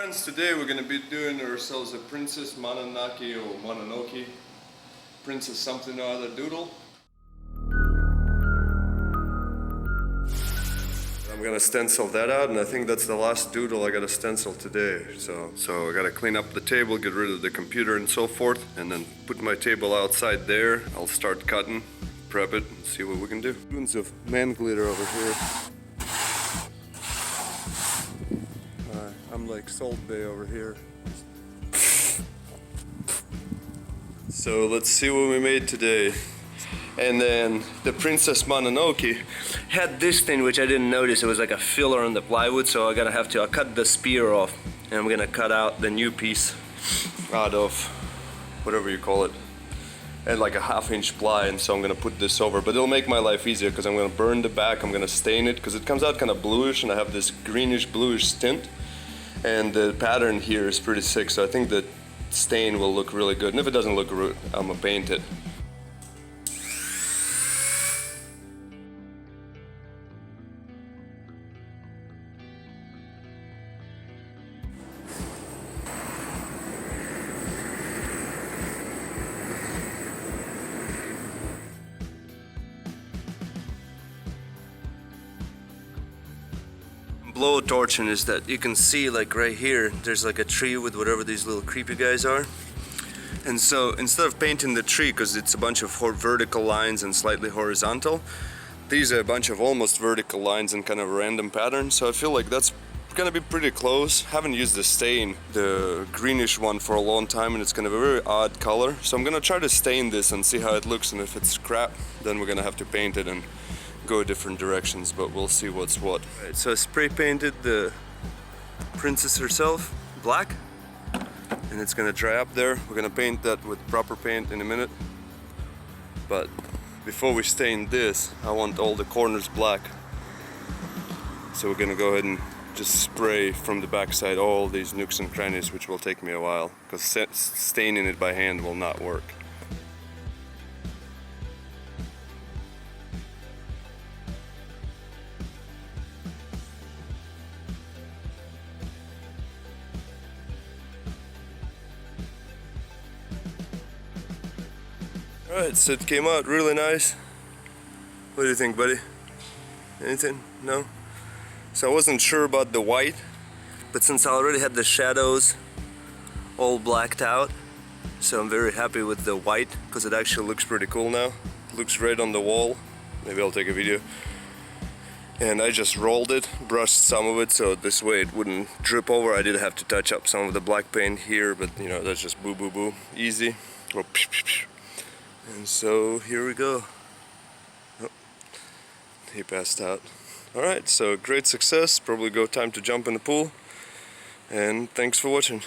Friends, today we're going to be doing ourselves a Princess Mononoke or Mononoke. Princess something or other doodle. I'm going to stencil that out, and I think that's the last doodle I got to stencil today. So I got to clean up the table, get rid of the computer and so forth, and then put my table outside there. I'll start cutting, prep it, and see what we can do. Spoons of man glitter over here. I'm like Salt Bay over here. So let's see what we made today. And then the Princess Mononoke had this thing which I didn't notice. It was like a filler on the plywood, so I cut the spear off, and I'm gonna cut out the new piece out of whatever you call it, and like a 1/2 inch ply, and so I'm gonna put this over. But it'll make my life easier because I'm gonna burn the back. I'm gonna stain it because it comes out kind of bluish, and I have this greenish bluish tint. And the pattern here is pretty sick, so I think the stain will look really good. And if it doesn't look good, I'm gonna paint it. Blow torching is that you can see, like right here, there's like a tree with whatever these little creepy guys are. And so instead of painting the tree, because it's a bunch of vertical lines and slightly horizontal, these are a bunch of almost vertical lines and kind of random patterns. So I feel like that's gonna be pretty close. Haven't used the stain, the greenish one, for a long time, and it's kind of a very odd color. So I'm gonna try to stain this and see how it looks, and if it's crap, then we're gonna have to paint it and go different directions, but we'll see what's what. Right, so I spray painted the princess herself black, and it's gonna dry up there. We're gonna paint that with proper paint in a minute, but before we stain this, I want all the corners black. So we're gonna go ahead and just spray from the backside all these nooks and crannies, which will take me a while, because staining it by hand will not work. Alright, so it came out really nice. What do you think, buddy? Anything? No? So I wasn't sure about the white, but since I already had the shadows all blacked out, so I'm very happy with the white, because it actually looks pretty cool now. It looks right on the wall. Maybe I'll take a video. And I just rolled it, brushed some of it, so this way it wouldn't drip over. I did have to touch up some of the black paint here, but you know, that's just boo boo boo, easy. Or psh, psh, psh. And so here we go. Oh, he passed out. Alright, so great success. Probably time to jump in the pool. And thanks for watching.